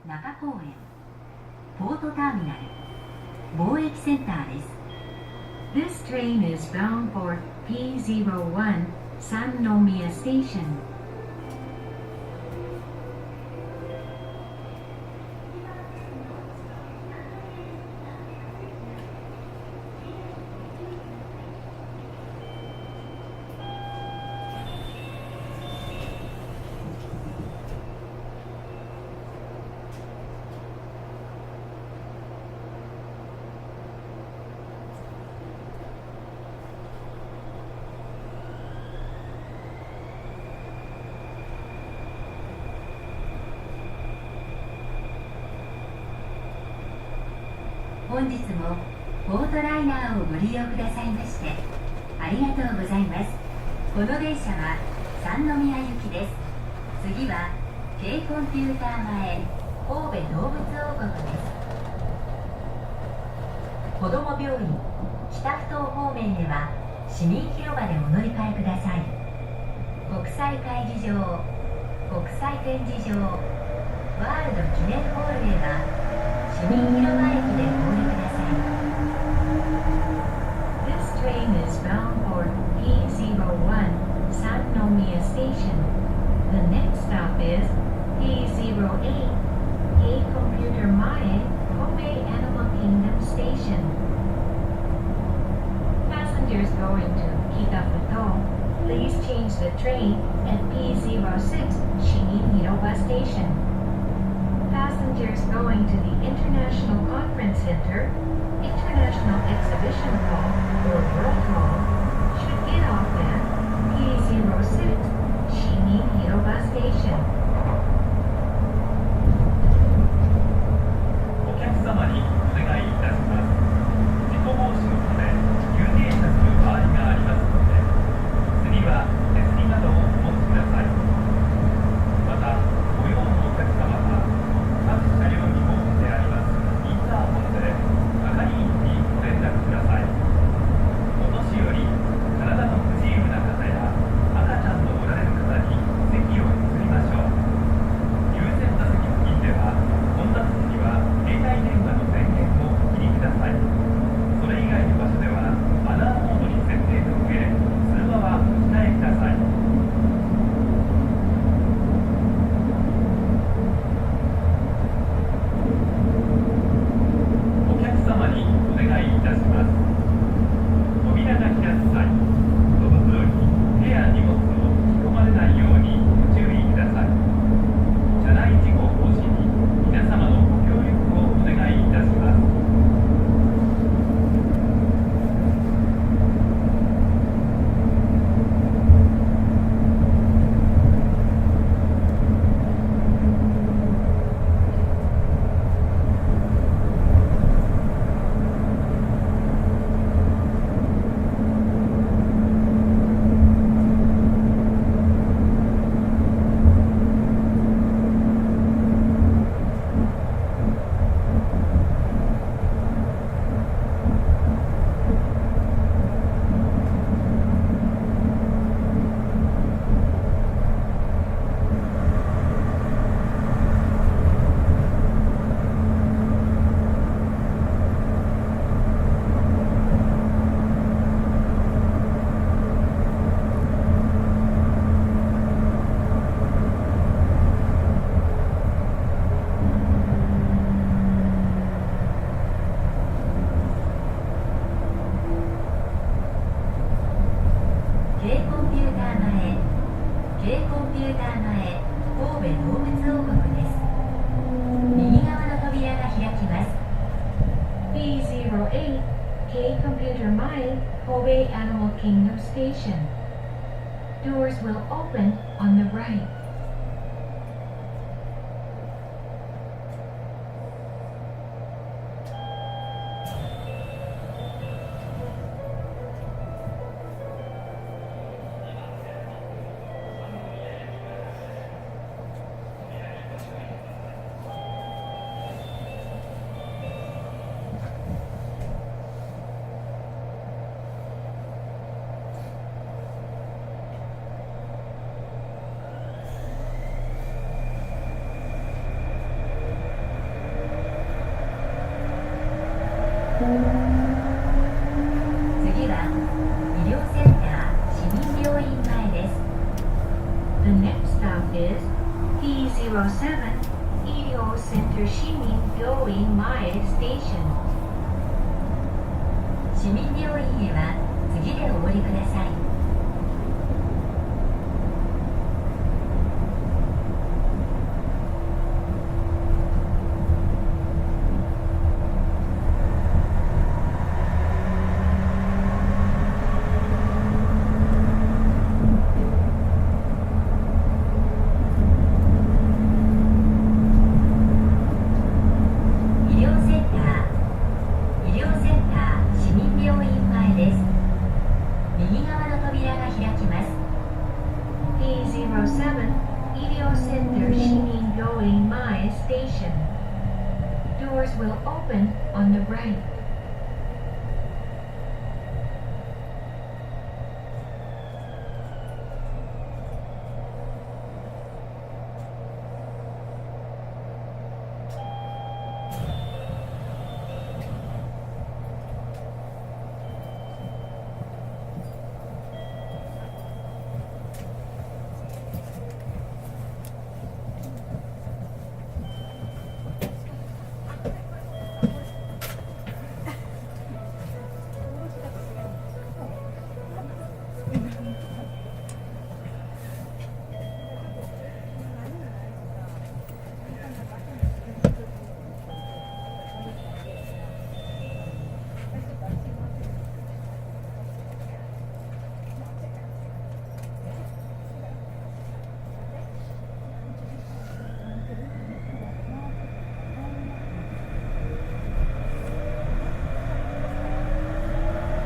中公園、ポートターミナル、貿易センターです。This train is bound for P01 Sannomiya Station. 本日もポートライナーをご利用くださいましてありがとうございます。この電車は三宮行きです。次はKコンピューター前神戸動物王国です。子ども病院北埠頭方面へは市民広場でお乗り換えください。国際会議場、国際展示場、ワールド記念ホールへは市民広場駅でお降りください。This train is bound for P01 Sannomiya Station. The next stop is P08 K Computer Mae Kobe Animal Kingdom Station. Passengers going to Kitafuto, please change the train at P06 Shinin Hiroba Station.Passengers going to the International Conference Center, International Exhibition Hall, or World Hall should get off at P06 Shinin Hiroba Station. お客様にお願いいたします。事故防止のため急停車する場合がありますので、次は手すりなどをお持ちください。また、ご用のお客様は各車両に設けてありますインターホンで係員にご連絡ください。お年寄り、体の不自由な方や赤ちゃんのおられる方に席を譲りましょう。優先座席付近では混雑時には携帯電話の電源をお切りください。それ以外の場所ではマナーモードに設定の上、通話はお控えください。お客様にお願いいたします。扉が開く際、戸袋に手や荷物を引き込まれないようにご注意ください。車内事故防止に皆様のご協力をお願いいたします。P08 K Computer Mae Kobe Animal Kingdom Station. Doors will open on the right. 次は医療センター市民病院前です。 The next stop is P07 Ilyo Center Shimin Gyoin Mae Station. 市民病院へは次でお降りください。P07 Ilyo Center Shimin Gyoin Mae Station. Doors will open on the right.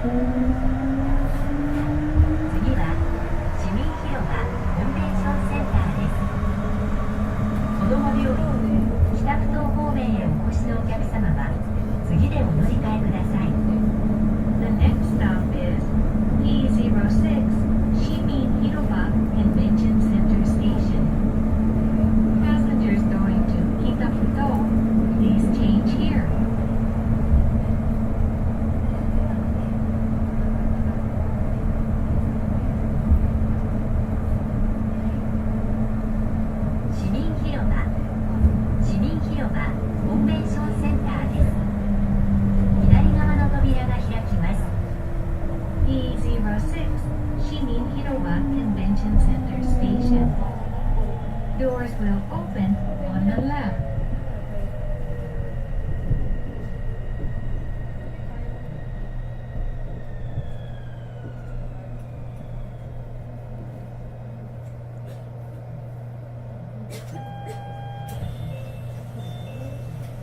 次は市民広場コンベンションセンターです。子ども病院北埠頭方面へお越しのお客様は次でお乗り換えください。 The next stop is P06 Shimin Hiroba Convention Center Station. Passengers going to Kitafuto, please change here. 市民広場コンベンションセンターです。左側の扉が開きます。 P06 Shimin Hiroba Convention Center Station. Doors will open on the left.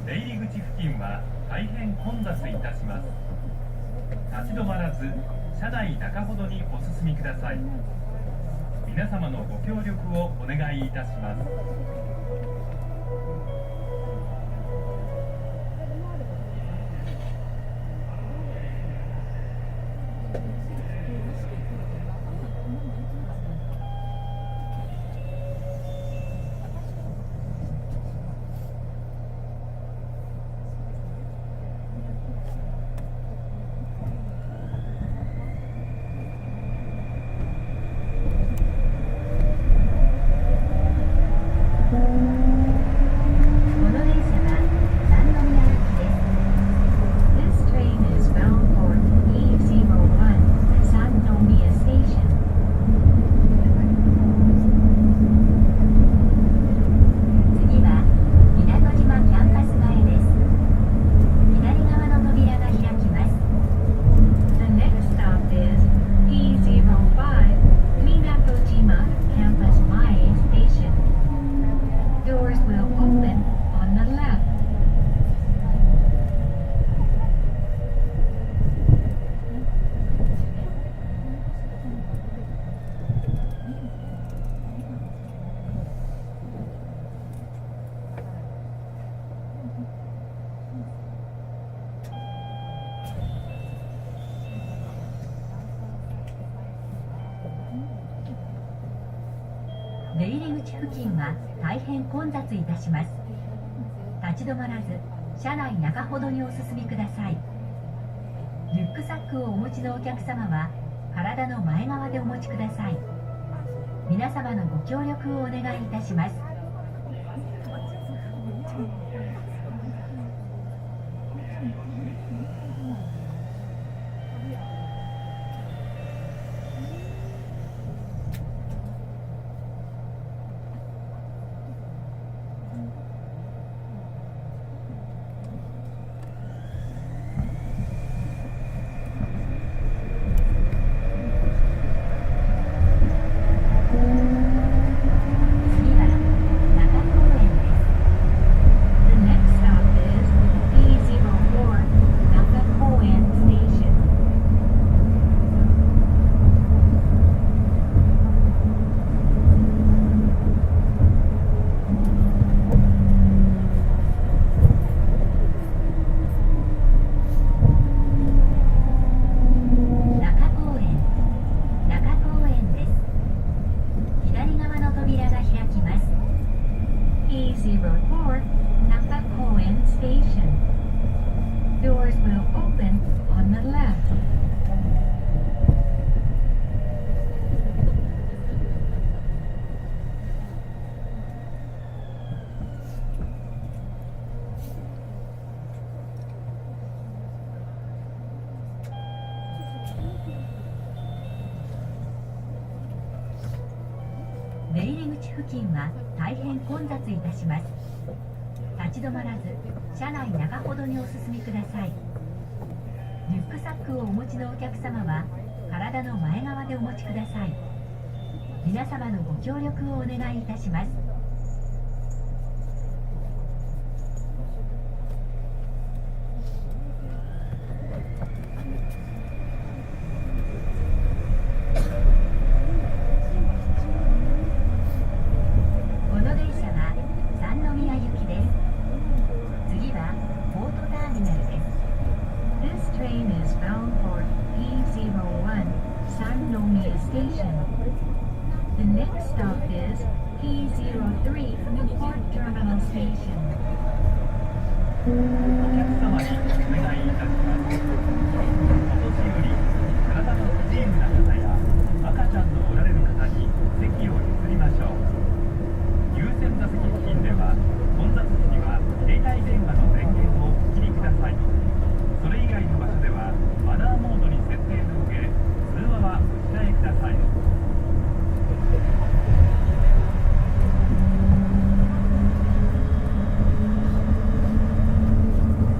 出入り口付近は大変混雑いたします。立ち止まらず車内中ほどにお進みください。皆様のご協力をお願いいたします。出入り口付近は大変混雑いたします。立ち止まらず車内中ほどにお進みください。リュックサックをお持ちのお客様は体の前側でお持ちください。皆様のご協力をお願いいたします。次は中公園です。The next stop is E04 Naka-Koen Station. 中公園です。左側の扉が開きます。E04 Naka-Koen Station. Doors will open on the left. 出入り口付近は大変混雑いたします。立ち止まらず車内中ほどにお進みください。リュックサックをお持ちのお客様は体の前側でお持ちください。皆様のご協力をお願いいたします。この電車は三宮行きです。次はポートターミナルです。This train is bound for E01 Sannomiya Station. The next stop is E03 Port Terminal Station. お客様にお願いいたします。お年寄り、体の不自由な方や赤ちゃんのおられる方に席を譲りましょう。優先座席付近では混雑時には携帯電話の電源をお切りください。それ以外の場所ではマナーモードに設定の上、通話はお控えください。The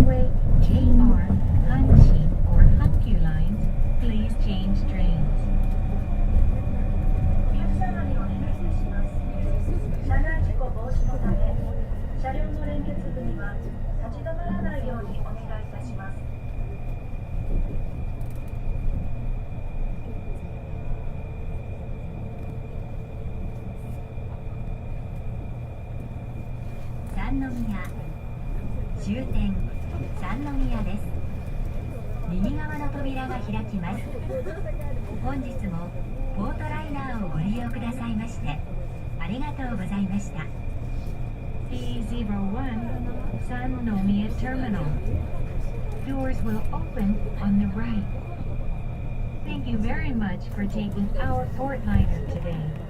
Railway, JR, Hanshin, or Hankyu lines, please change trains. お客様にお願いいたします。車内事故防止のため、車両の連結部には立ち止まらないようにお願いいたします。三宮終点三宮です。右側の扉が開きます。本日もポートライナーをご利用くださいましてありがとうございました。 D01 Sannomiya Terminal. Doors will open on the right. Thank you very much for taking our Portliner today.